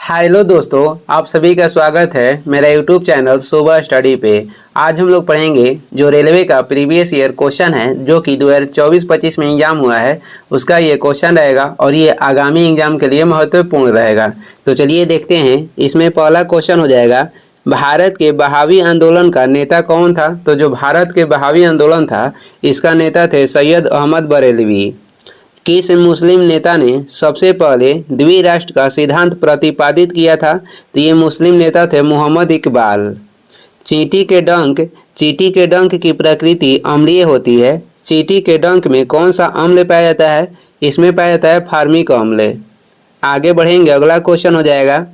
Hello दोस्तों, आप सभी का स्वागत है मेरा यूट्यूब चैनल सुबह स्टडी पे। आज हम लोग पढ़ेंगे जो रेलवे का प्रीवियस ईयर क्वेश्चन है जो कि 2024-25 में एग्जाम हुआ है, उसका ये क्वेश्चन रहेगा और ये आगामी एग्जाम के लिए महत्वपूर्ण रहेगा। तो चलिए देखते हैं। इसमें पहला क्वेश्चन हो जाएगा, भारत के बहावी आंदोलन का नेता कौन था। तो जो भारत के बहावी आंदोलन था इसका नेता थे सैयद अहमद बरेलवी। किस मुस्लिम नेता ने सबसे पहले द्विराष्ट्र का सिद्धांत प्रतिपादित किया था। तो ये मुस्लिम नेता थे मोहम्मद इकबाल। चींटी के डंक की प्रकृति अम्लीय होती है। चींटी के डंक में कौन सा अम्ल पाया जाता है। इसमें पाया जाता है फार्मिक अम्ल। आगे बढ़ेंगे, अगला क्वेश्चन हो जाएगा।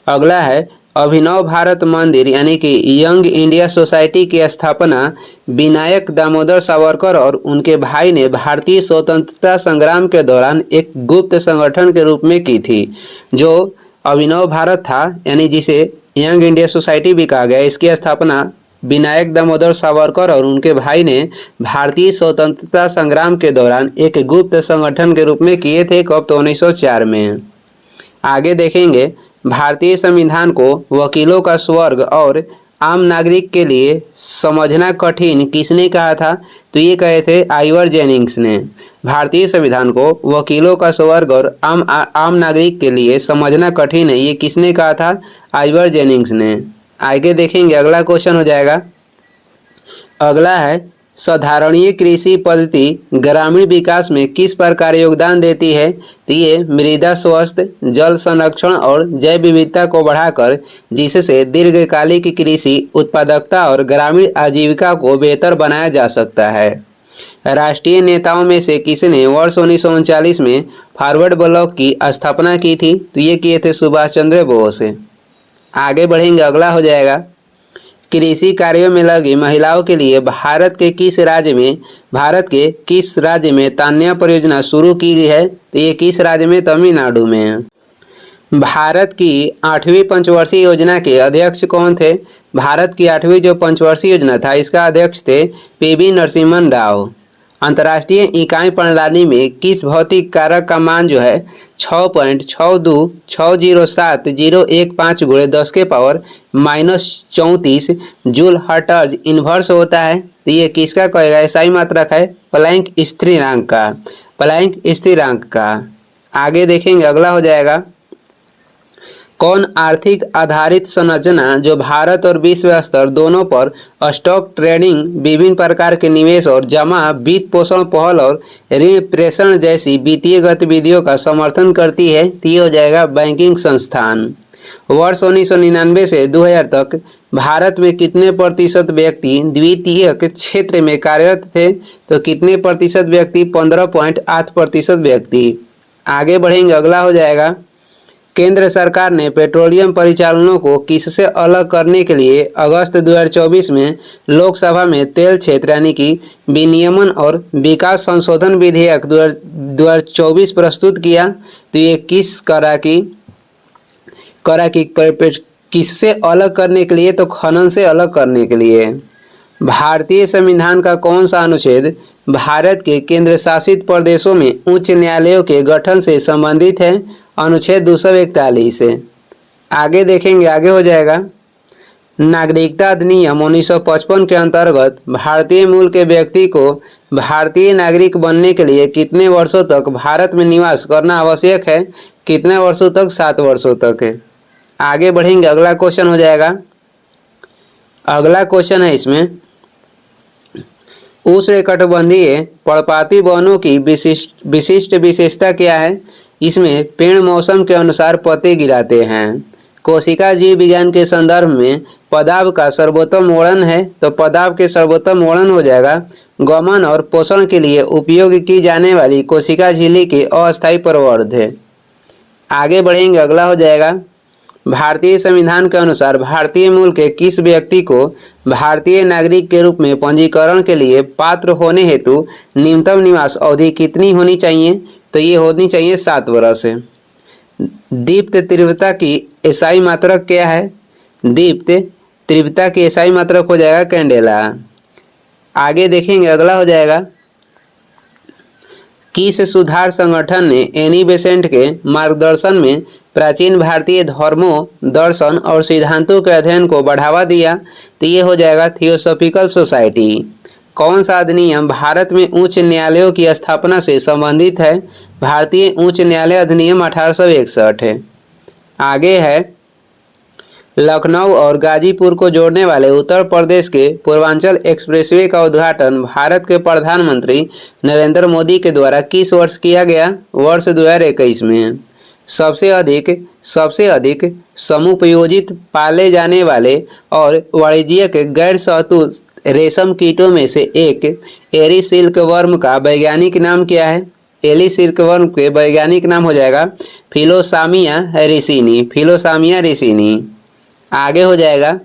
अगला है, अभिनव भारत मंदिर यानी कि यंग इंडिया सोसाइटी की स्थापना विनायक दामोदर सावरकर और उनके भाई ने भारतीय स्वतंत्रता संग्राम के दौरान एक गुप्त संगठन के रूप में की थी। जो अभिनव भारत था यानी जिसे यंग इंडिया सोसाइटी भी कहा गया, इसकी स्थापना विनायक दामोदर सावरकर और उनके भाई ने भारतीय स्वतंत्रता संग्राम के दौरान एक गुप्त संगठन के रूप में किए थे। कब? तो 1904 में। आगे देखेंगे, भारतीय संविधान को वकीलों का स्वर्ग और आम नागरिक के लिए समझना कठिन किसने कहा था। तो ये कहे थे आइवर जेनिंग्स ने। भारतीय संविधान को वकीलों का स्वर्ग और आम नागरिक के लिए समझना कठिन है, ये किसने कहा था? आइवर जेनिंग्स ने। आगे देखेंगे, अगला क्वेश्चन हो जाएगा। अगला है, साधारणीय कृषि पद्धति ग्रामीण विकास में किस प्रकार योगदान देती है। तो ये मृदा स्वास्थ्य, जल संरक्षण और जैव विविधता को बढ़ाकर जिससे दीर्घकालिक कृषि उत्पादकता और ग्रामीण आजीविका को बेहतर बनाया जा सकता है। राष्ट्रीय नेताओं में से किसने वर्ष 1939 में फॉरवर्ड ब्लॉक की स्थापना की थी। तो ये किए थे सुभाष चंद्र बोस। आगे बढ़ेंगे, अगला हो जाएगा, कृषि कार्यों में लगी महिलाओं के लिए भारत के किस राज्य में तान्या परियोजना शुरू की गई है। तो ये किस राज्य में? तमिलनाडु में। भारत की 8वीं पंचवर्षीय योजना के अध्यक्ष कौन थे। भारत की 8वीं जो पंचवर्षीय योजना था इसका अध्यक्ष थे पीवी नरसिम्हन राव। अंतर्राष्ट्रीय इकाई प्रणाली में किस भौतिक कारक का मान जो है 6.6260715×10⁻⁻34 जूल हर्ट्ज इन्वर्स होता है। तो ये किसका कहेगा? ऐसा मात्रक है प्लैंक स्थिरांक का। आगे देखेंगे, अगला हो जाएगा, कौन आर्थिक आधारित संरचना जो भारत और विश्व स्तर दोनों पर स्टॉक ट्रेडिंग, विभिन्न प्रकार के निवेश और जमा, वित्त पोषण पहल और ऋण प्रेषण जैसी वित्तीय गतिविधियों का समर्थन करती है। तो ये हो जाएगा बैंकिंग संस्थान। वर्ष 1999 से 2000 तक भारत में कितने प्रतिशत व्यक्ति द्वितीयक क्षेत्र में कार्यरत थे। तो कितने प्रतिशत व्यक्ति? 15.8% व्यक्ति। आगे बढ़ेंगे, अगला हो जाएगा, केंद्र सरकार ने पेट्रोलियम परिचालनों को किससे अलग करने के लिए अगस्त 2024 में लोकसभा में तेल क्षेत्र यानी कि विनियमन और विकास संशोधन विधेयक 2024 प्रस्तुत किया। तो ये किससे अलग करने के लिए? तो खनन से अलग करने के लिए। भारतीय संविधान का कौन सा अनुच्छेद भारत के केंद्र शासित प्रदेशों में उच्च न्यायालयों के गठन से संबंधित है। अनुच्छेद 241 से। आगे देखेंगे, आगे हो जाएगा, नागरिकता अधिनियम 1955 के अंतर्गत भारतीय मूल के व्यक्ति को भारतीय नागरिक बनने के लिए कितने वर्षों तक भारत में निवास करना आवश्यक है। कितने वर्षों तक? 7 वर्षों तक है। आगे बढ़ेंगे, अगला क्वेश्चन हो जाएगा। अगला क्वेश्चन है इसमें, उष्णकटिबंधीय पर्णपाती वनों की विशिष्ट विशेषता क्या है। इसमें पेड़ मौसम के अनुसार पत्ते गिराते हैं। कोशिका जीव विज्ञान के संदर्भ में पदार्थ का सर्वोत्तम वर्णन है। तो पदार्थ के सर्वोत्तम वर्णन हो जाएगा गमन और पोषण के लिए उपयोग की जाने वाली कोशिका झिल्ली के अस्थायी प्रवर्ध है। आगे बढ़ेंगे, अगला हो जाएगा, भारतीय संविधान के अनुसार भारतीय मूल के किस व्यक्ति को भारतीय नागरिक के रूप में पंजीकरण के लिए पात्र होने हेतु न्यूनतम निवास अवधि कितनी होनी चाहिए। तो ये होनी चाहिए 7 वर्ष। दीप्त तीव्रता की एसआई मात्रक क्या है। दीप्त तीव्रता की एसआई मात्रक हो जाएगा कैंडेला। आगे देखेंगे, अगला हो जाएगा, किस सुधार संगठन ने एनी बेसेंट के मार्गदर्शन में प्राचीन भारतीय धर्मों, दर्शन और सिद्धांतों के अध्ययन को बढ़ावा दिया? तो ये हो जाएगा थियोसॉफिकल सोसाइटी। कौन सा अधिनियम भारत में उच्च न्यायालयों की स्थापना से संबंधित है? भारतीय उच्च न्यायालय अधिनियम 1861 है। आगे है, लखनऊ और गाजीपुर को जोड़ने वाले उत्तर प्रदेश के पूर्वांचल एक्सप्रेसवे का उद्घाटन भारत के प्रधानमंत्री नरेंद्र मोदी के द्वारा किस वर्ष किया गया? वर्ष 2021 में। सबसे अधिक समुपयोजित पाले जाने वाले और वाणिज्यिक गैर शहतूत रेशम कीटों में से एक एरी सिल्क वर्म का वैज्ञानिक नाम क्या है? एरी सिल्क वर्म के वैज्ञानिक नाम हो जाएगा फिलोसामिया रिसिनी। फिलोसामिया रिसिनी। आगे हो जाएगा,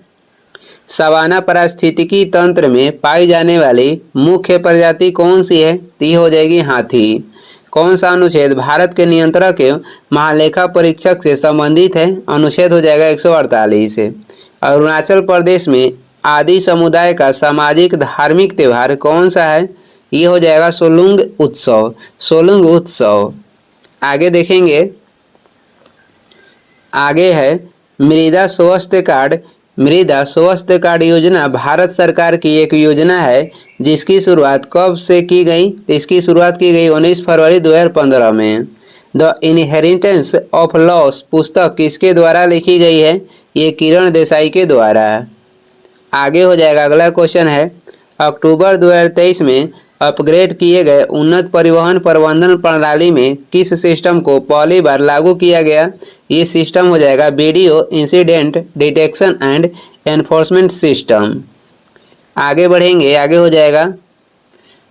सवाना पारिस्थितिकी तंत्र में पाई जाने वाली मुख्य प्रजाति कौन सी है? ती हो जाएगी हाथी। कौन सा अनुच्छेद भारत के नियंत्रक एवं महालेखा परीक्षक से संबंधित है? अनुच्छेद हो जाएगा 148 से। अरुणाचल प्रदेश में आदि समुदाय का सामाजिक धार्मिक त्यौहार कौन सा है? ये हो जाएगा सोलुंग उत्सव। सोलुंग उत्सव। आगे देखेंगे, आगे है मृदा स्वास्थ्य कार्ड। मृदा स्वास्थ्य कार्ड योजना भारत सरकार की एक योजना है जिसकी शुरुआत कब से की गई? तो इसकी शुरुआत की गई 19 फरवरी 2015 में। द इनहेरिटेंस ऑफ लॉस पुस्तक किसके द्वारा लिखी गई है? ये किरण देसाई के द्वारा। आगे हो जाएगा, अगला क्वेश्चन है, अक्टूबर 2023 में अपग्रेड किए गए उन्नत परिवहन प्रबंधन प्रणाली में किस सिस्टम को पहली बार लागू किया गया? ये सिस्टम हो जाएगा video incident detection and enforcement system. आगे बढ़ेंगे, आगे हो जाएगा,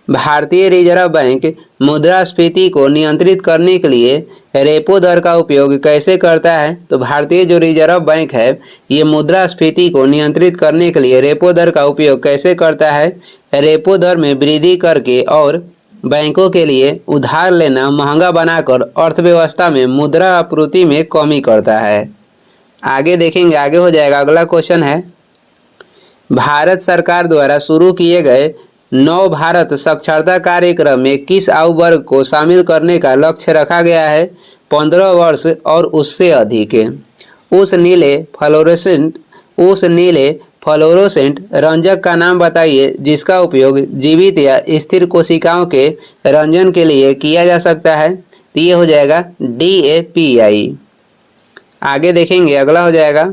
भारतीय रिजर्व बैंक मुद्रास्फीति को नियंत्रित करने के लिए रेपो दर का उपयोग कैसे करता है? तो भारतीय जो रिजर्व बैंक है ये मुद्रास्फीति को नियंत्रित करने के लिए रेपो दर का उपयोग कैसे करता है? रेपो दर में वृद्धि करके और बैंकों के लिए उधार लेना महंगा बनाकर अर्थव्यवस्था में मुद्रा आपूर्ति में कमी करता है। आगे देखेंगे, आगे हो जाएगा, अगला क्वेश्चन है, भारत सरकार द्वारा शुरू किए गए नव भारत साक्षरता कार्यक्रम में किस आयु वर्ग को शामिल करने का लक्ष्य रखा गया है? 15 वर्ष और उससे अधिक। उस नीले फ्लोरोसेंट रंजक का नाम बताइए जिसका उपयोग जीवित या स्थिर कोशिकाओं के रंजन के लिए किया जा सकता है। तो ये हो जाएगा DAPI। आगे देखेंगे, अगला हो जाएगा,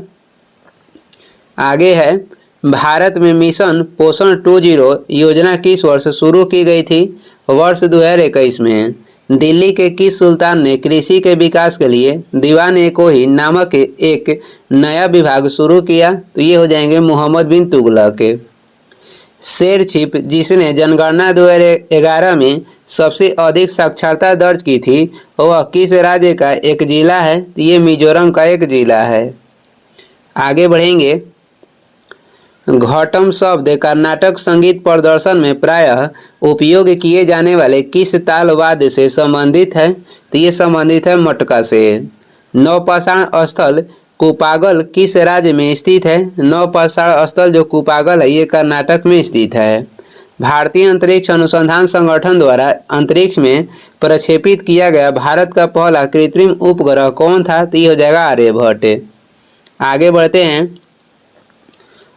आगे है, भारत में मिशन पोषण 2.0 योजना किस वर्ष शुरू की गई थी? वर्ष 2021 में। दिल्ली के किस सुल्तान ने कृषि के विकास के लिए दीवान-ए-कोही नामक एक नया विभाग शुरू किया? तो ये हो जाएंगे मोहम्मद बिन तुगलक। शेरशिप जिसने जनगणना 2011 में सबसे अधिक साक्षरता दर्ज की थी वह किस राज्य का एक जिला है? तो ये मिजोरम का एक जिला है। आगे बढ़ेंगे, घटम शब्द कर्नाटक संगीत प्रदर्शन में प्रायः उपयोग किए जाने वाले किस ताल वाद्य से संबंधित है? तो ये संबंधित है मटका से। नौपाषाण स्थल कुपागल किस राज्य में स्थित है? नौपाषाण स्थल जो कुपागल है ये कर्नाटक में स्थित है। भारतीय अंतरिक्ष अनुसंधान संगठन द्वारा अंतरिक्ष में प्रक्षेपित किया गया भारत का पहला कृत्रिम उपग्रह कौन था? तो ये हो जाएगा आर्यभट्ट। आगे बढ़ते हैं,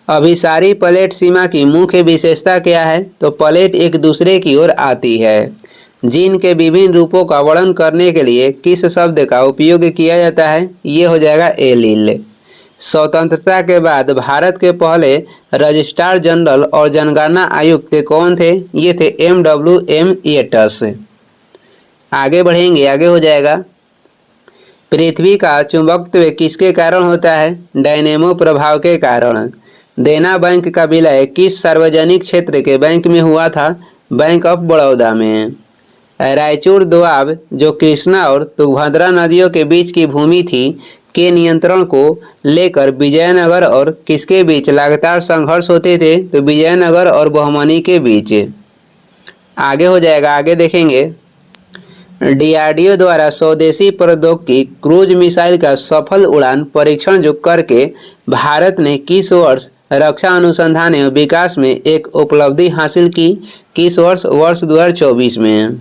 अभिसारी प्लेट सीमा की मुख्य विशेषता क्या है? तो प्लेट एक दूसरे की ओर आती है। जीन के विभिन्न रूपों का वर्णन करने के लिए किस शब्द का उपयोग किया जाता है? ये हो जाएगा एलील। स्वतंत्रता के बाद भारत के पहले रजिस्ट्रार जनरल और जनगणना आयुक्त कौन थे? ये थे MWM येट्स। आगे बढ़ेंगे, आगे हो जाएगा, पृथ्वी का चुंबकत्व किसके कारण होता है? डायनेमो प्रभाव के कारण। देना बैंक का विलय किस सार्वजनिक क्षेत्र के बैंक में हुआ था? बैंक ऑफ बड़ौदा में। रायचूर दोआब जो कृष्णा और तुंगभद्रा नदियों के बीच की भूमि थी के नियंत्रण को लेकर विजयनगर और किसके बीच लगातार संघर्ष होते थे? तो विजयनगर और बहमनी के बीच। आगे हो जाएगा, आगे देखेंगे, DRDO द्वारा स्वदेशी प्रौद्योगिकी क्रूज मिसाइल का सफल उड़ान परीक्षण जो करके भारत ने किस वर्ष रक्षा अनुसंधान एवं विकास में एक उपलब्धि हासिल की? किस वर्ष? वर्ष 2024 में।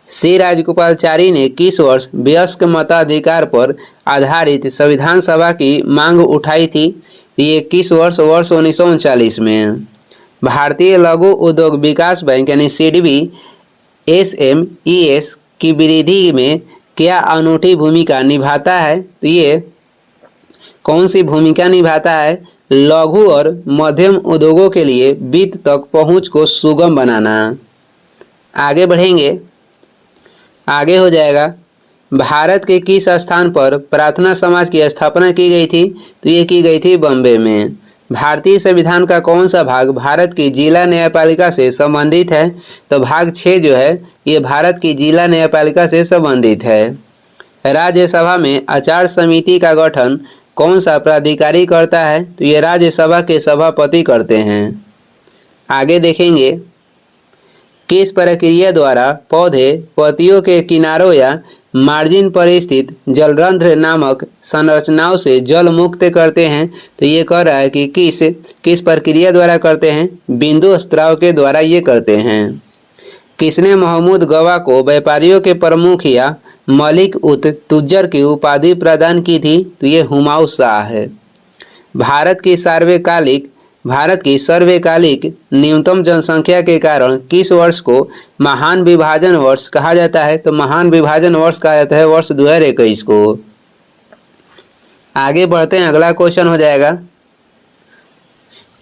सी राजगोपालाचारी ने किस वर्ष वयस्क मताधिकार पर आधारित संविधान सभा की मांग उठाई थी? ये किस वर्ष 1939 में। भारतीय लघु उद्योग विकास बैंक यानी सिडबी SMEs की वृद्धि में क्या अनूठी भूमिका निभाता है? तो ये कौन सी भूमिका निभाता है? लघु और मध्यम उद्योगों के लिए वित्त तक पहुंच को सुगम बनाना। आगे बढ़ेंगे, आगे हो जाएगा, भारत के किस स्थान पर प्रार्थना समाज की स्थापना की गई थी? तो ये की गई थी बॉम्बे में। भारतीय संविधान का कौन सा भाग भारत की जिला न्यायपालिका से संबंधित है? तो भाग 6 जो है ये भारत की जिला न्यायपालिका से संबंधित है। राज्यसभा में आचार समिति का गठन कौन सा प्राधिकारी करता है? तो ये राज्यसभा के सभापति करते हैं। आगे देखेंगे, किस प्रक्रिया द्वारा पौधे पत्तियों के किनारों या मार्जिन पर स्थित जलरंध्र नामक संरचनाओं से जल मुक्त करते हैं? तो ये कह रहा है कि किस प्रक्रिया द्वारा करते हैं? बिंदु स्त्राव के द्वारा ये करते हैं। किसने महमूद गवा को व्यापारियों के प्रमुख या मलिक उत तुज्जर की उपाधि प्रदान की थी? तो ये हुमायूं शाह है। भारत की सर्वकालिक न्यूनतम जनसंख्या के कारण किस वर्ष को महान विभाजन वर्ष कहा जाता है? तो महान विभाजन वर्ष कहा जाता है वर्ष 2021 को। आगे बढ़ते हैं, अगला क्वेश्चन हो जाएगा,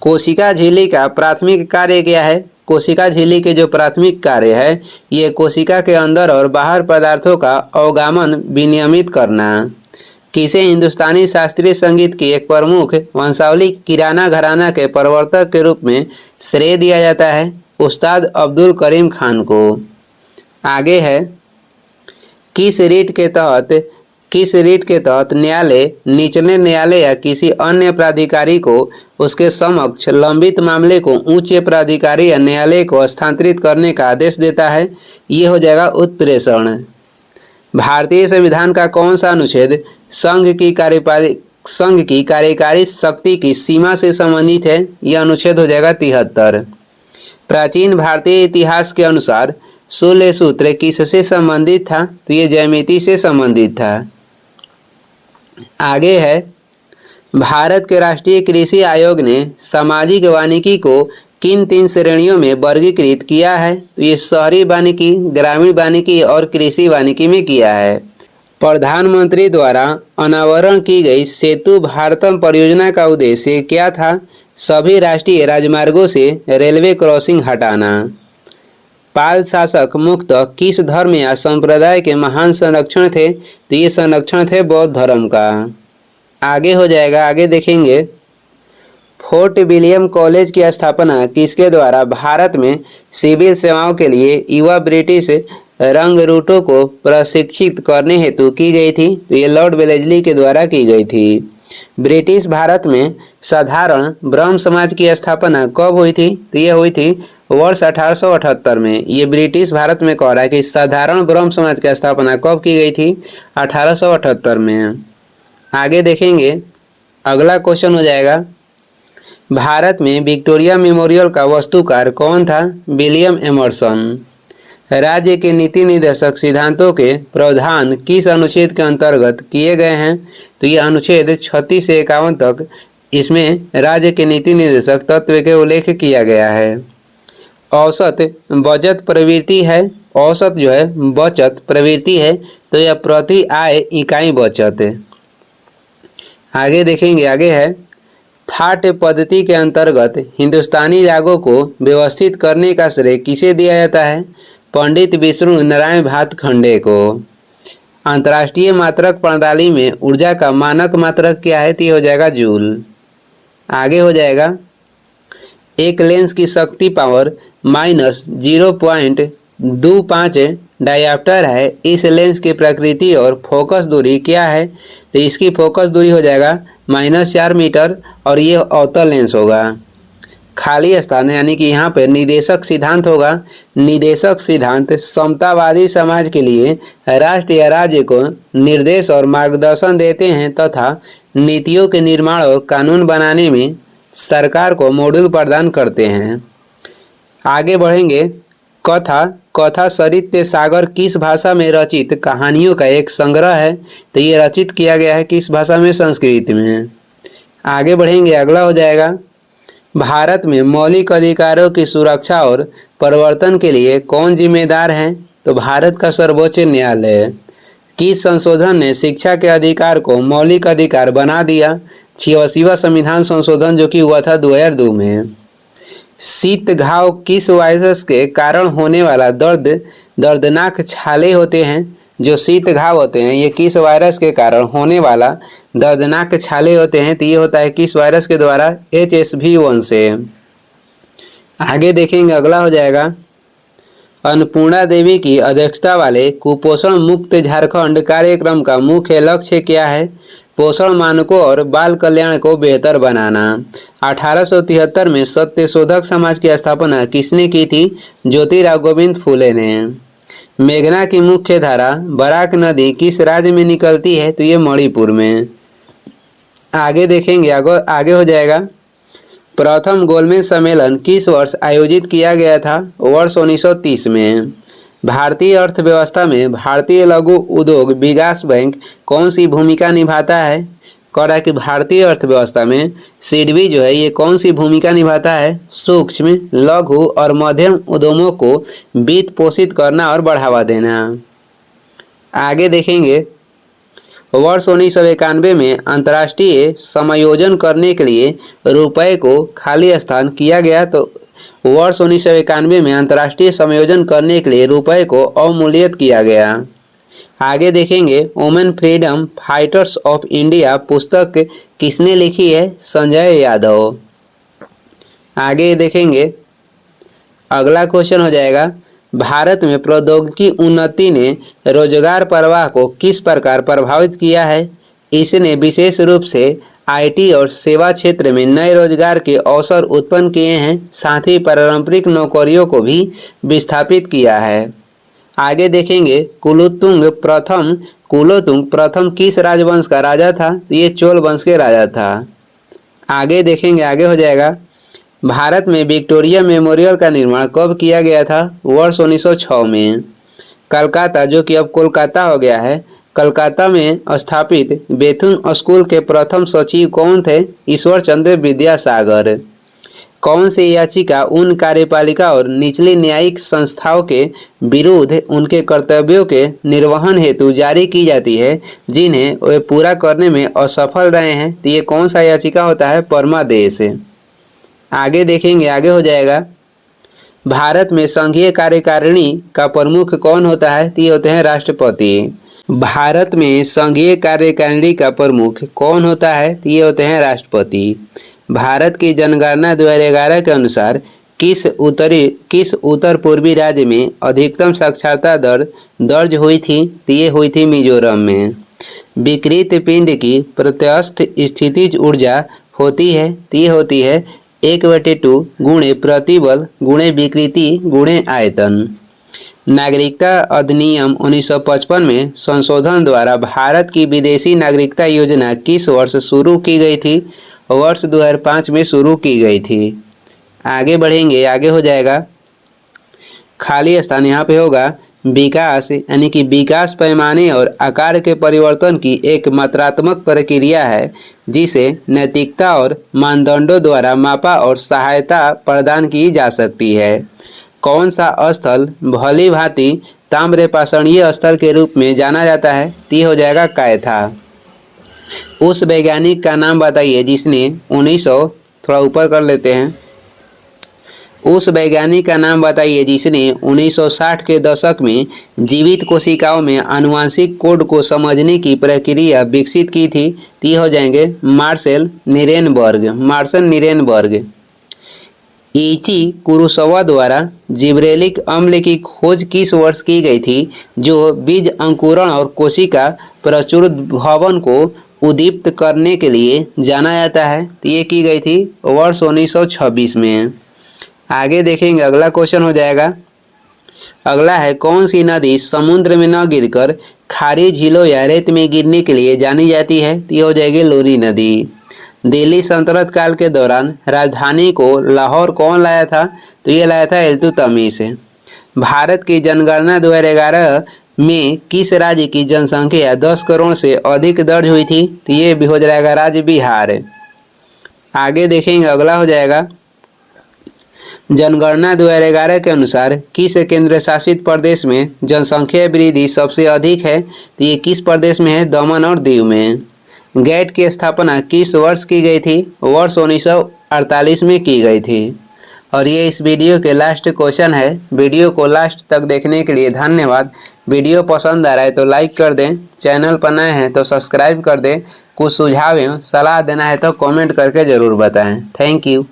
कोशिका झिल्ली का प्राथमिक कार्य क्या है? कोशिका झिल्ली के जो प्राथमिक कार्य है ये कोशिका के अंदर और बाहर पदार्थों का अवगामन विनियमित करना। किसे हिंदुस्तानी शास्त्रीय संगीत की एक प्रमुख वंशावली किराना घराना के प्रवर्तक के रूप में श्रेय दिया जाता है? उस्ताद अब्दुल करीम खान को। आगे है, किस रीट के तहत न्यायालय निचले न्यायालय या किसी अन्य प्राधिकारी को उसके समक्ष लंबित मामले को उच्च प्राधिकारी या न्यायालय को हस्तांतरित करने का आदेश देता है? ये हो जाएगा उत्प्रेषण। भारतीय संविधान का कौन सा अनुच्छेद संघ की कार्यकारी शक्ति की सीमा से संबंधित है? यह अनुच्छेद हो जाएगा 73। प्राचीन भारतीय इतिहास के अनुसार शूल्य सूत्र किससे संबंधित था? तो ये ज्यामिति से संबंधित था। आगे है, भारत के राष्ट्रीय कृषि आयोग ने सामाजिक वानिकी को किन 3 श्रेणियों में वर्गीकृत किया है? तो ये शहरी वानिकी, ग्रामीण वानिकी और कृषि वानिकी में किया है। प्रधानमंत्री द्वारा अनावरण की गई सेतु भारतम परियोजना का उद्देश्य क्या था? सभी राष्ट्रीय राजमार्गों से रेलवे क्रॉसिंग हटाना। पाल शासक मुख्यतः किस धर्म या संप्रदाय के महान संरक्षण थे? तो ये संरक्षण थे बौद्ध धर्म का। आगे हो जाएगा, आगे देखेंगे, फोर्ट विलियम कॉलेज की स्थापना किसके द्वारा भारत में सिविल सेवाओं के लिए युवा ब्रिटिश रंगरूटों को प्रशिक्षित करने हेतु की गई थी? तो ये लॉर्ड वेलेस्ली के द्वारा की गई थी। ब्रिटिश भारत में साधारण ब्रह्म समाज की स्थापना कब हुई थी? तो ये हुई थी वर्ष 1878 में। ये ब्रिटिश भारत में कह रहा है कि साधारण ब्रह्म समाज की स्थापना कब की गई थी? 1878 में। आगे देखेंगे, अगला क्वेश्चन हो जाएगा, भारत में विक्टोरिया मेमोरियल का वास्तुकार कौन था? William Emerson. राज्य के नीति निर्देशक सिद्धांतों के प्रावधान किस अनुच्छेद के अंतर्गत किए गए हैं? तो ये अनुच्छेद 36 से 51 तक इसमें राज्य के नीति निर्देशक तत्व के उल्लेख किया गया है। औसत बचत प्रवृत्ति है, औसत जो है बचत प्रवृत्ति है, तो यह प्रति आय इकाई बचत है। आगे देखेंगे, आगे है, थाट पद्धति के अंतर्गत हिंदुस्तानी रागों को व्यवस्थित करने का श्रेय किसे दिया जाता है? पंडित विष्णु नारायण भातखंडे को। अंतर्राष्ट्रीय मात्रक प्रणाली में ऊर्जा का मानक मात्रक क्या है? तो ये हो जाएगा जूल। आगे हो जाएगा, एक लेंस की शक्ति पावर -0.25 डायोप्टर है। इस लेंस की प्रकृति और फोकस दूरी क्या है? तो इसकी फोकस दूरी हो जाएगा -4 मीटर और ये अवतल लेंस होगा। खाली स्थान यानी कि यहाँ पे निदेशक सिद्धांत होगा। निदेशक सिद्धांत समतावादी समाज के लिए राष्ट्र या राज्य को निर्देश और मार्गदर्शन देते हैं तथा नीतियों के निर्माण और कानून बनाने में सरकार को मॉड्यूल प्रदान करते हैं। आगे बढ़ेंगे, कथा कथा सरित्य सागर किस भाषा में रचित कहानियों का एक संग्रह है? तो ये रचित किया गया है किस भाषा में? संस्कृत में। आगे बढ़ेंगे, अगला हो जाएगा, भारत में मौलिक अधिकारों की सुरक्षा और परिवर्तन के लिए कौन जिम्मेदार है? तो भारत का सर्वोच्च न्यायालय। किस संशोधन ने शिक्षा के अधिकार को मौलिक अधिकार बना दिया? 86वां संविधान संशोधन जो कि हुआ था 2002 में। शीत घाव किस वायरस के कारण होने वाला दर्दनाक छाले होते हैं? जो शीत घाव होते हैं ये किस वायरस के कारण होने वाला दर्दनाक छाले होते हैं? तो ये होता है किस वायरस के द्वारा? HSV1 से। आगे देखेंगे, अगला हो जाएगा, अन्नपूर्णा देवी की अध्यक्षता वाले कुपोषण मुक्त झारखंड कार्यक्रम का मुख्य लक्ष्य क्या है? पोषण मानकों और बाल कल्याण को बेहतर बनाना। 1873 में सत्य शोधक समाज की स्थापना किसने की थी? ज्योतिराव गोविंद फुले ने। मेघना की मुख्य धारा बराक नदी किस राज्य में निकलती है? तो ये मणिपुर में। आगे देखेंगे, आगे हो जाएगा, प्रथम गोलमेज सम्मेलन किस वर्ष आयोजित किया गया था? वर्ष 1930 में। भारतीय अर्थव्यवस्था में भारतीय लघु उद्योग विकास बैंक कौन सी भूमिका निभाता है? कह रहा है कि भारतीय अर्थव्यवस्था में सिडबी जो है ये कौन सी भूमिका निभाता है? सूक्ष्म, लघु और मध्यम उद्यमों को वित्त पोषित करना और बढ़ावा देना। आगे देखेंगे, वर्ष 1991 में अंतर्राष्ट्रीय समायोजन करने के लिए रुपए को खाली स्थान किया गया। तो वर्ष 1991 में अंतर्राष्ट्रीय समायोजन करने के लिए रुपए को अवमूल्यित किया गया। आगे देखेंगे, women freedom fighters of India पुस्तक किसने लिखी है? संजय यादव। आगे देखेंगे, अगला क्वेश्चन हो जाएगा, भारत में प्रौद्योगिकी उन्नति ने रोजगार प्रवाह को किस प्रकार प्रभावित किया है? इसने विशेष रूप से IT और सेवा क्षेत्र में नए रोजगार के अवसर उत्पन्न किए हैं, साथ ही पारंपरिक नौकरियों को भी विस्थापित किया है। आगे देखेंगे, कुलोतुंग प्रथम किस राजवंश का राजा था? तो ये चोल वंश के राजा था। आगे देखेंगे, आगे हो जाएगा, भारत में विक्टोरिया मेमोरियल का निर्माण कब किया गया था? वर्ष 1906 में। कलकत्ता जो कि अब कोलकाता हो गया है, कलकत्ता में स्थापित बेथुन स्कूल के प्रथम सचिव कौन थे? ईश्वर चंद्र विद्यासागर। कौन सी याचिका उन कार्यपालिका और निचली न्यायिक संस्थाओं के विरुद्ध उनके कर्तव्यों के निर्वहन हेतु जारी की जाती है जिन्हें वे पूरा करने में असफल रहे हैं? तो ये कौन सा याचिका होता है? परमादेश। आगे देखेंगे, आगे हो जाएगा, भारत में संघीय कार्यकारिणी का प्रमुख कौन होता है? तो ये होते हैं राष्ट्रपति। भारत में संघीय कार्यकारिणी का प्रमुख कौन होता है? तो ये होते हैं राष्ट्रपति। भारत की जनगणना 2011 के अनुसार किस उत्तर पूर्वी राज्य में अधिकतम साक्षरता दर दर्ज हुई थी? तो ये हुई थी मिजोरम में। विकृत पिंड की प्रत्यस्थ स्थितिज ऊर्जा होती है? तो ये होती है 1/2 गुणे प्रतिबल गुणे विकृति गुणे आयतन। नागरिकता अधिनियम 1955 में संशोधन द्वारा भारत की विदेशी नागरिकता योजना किस वर्ष शुरू की गई थी? वर्ष 2005 में शुरू की गई थी। आगे बढ़ेंगे, आगे हो जाएगा, खाली स्थान यहाँ पे होगा, विकास यानी कि विकास पैमाने और आकार के परिवर्तन की एक मात्रात्मक प्रक्रिया है जिसे नैतिकता और मानदंडों द्वारा मापा और सहायता प्रदान की जा सकती है। कौन सा स्थल भली भांति ताम्रपाषाणीय स्थल के रूप में जाना जाता है? ती हो जाएगा कायथा। उस वैज्ञानिक का नाम बताइए जिसने 1900 थोड़ा ऊपर कर लेते हैं, उस वैज्ञानिक का नाम बताइए जिसने 1960 के दशक में जीवित कोशिकाओं में आनुवंशिक कोड को समझने की प्रक्रिया विकसित की थी। ती हो जाएंगे मार्शल निरेनबर्ग। इची कुरुसवा द्वारा जिब्रेलिक अम्ल की खोज किस वर्ष की गई थी जो बीज अंकुरण और कोशिका प्रचुरभवन को उद्दीप्त करने के लिए जाना जाता है? तो ये की गई थी वर्ष 1926 में। आगे देखेंगे, अगला क्वेश्चन हो जाएगा, अगला है, कौन सी नदी समुद्र में न गिरकर खारी झीलों या रेत में गिरने के लिए जानी जाती है? तो ये हो जाएगी लूनी नदी। दिल्ली सल्तनत काल के दौरान राजधानी को लाहौर कौन लाया था? तो ये लाया था इल्तुतमिश। भारत की जनगणना 2011 में किस राज्य की जनसंख्या 10 करोड़ से अधिक दर्ज हुई थी? तो ये भी हो जाएगा राज्य बिहार। आगे देखेंगे, अगला हो जाएगा जनगणना 2011 के अनुसार किस केंद्र शासित प्रदेश में जनसंख्या वृद्धि सबसे अधिक है? तो ये किस प्रदेश में है? दमन और दीव में। गैट की स्थापना किस वर्ष की गई थी? वर्ष 1948 में की गई थी। और ये इस वीडियो के लास्ट क्वेश्चन है। वीडियो को लास्ट तक देखने के लिए धन्यवाद। वीडियो पसंद आ रहा है तो लाइक कर दें, चैनल पर नए हैं तो सब्सक्राइब कर दें। कुछ सुझाव एवं सलाह देना है तो कमेंट करके ज़रूर बताएं। Thank you.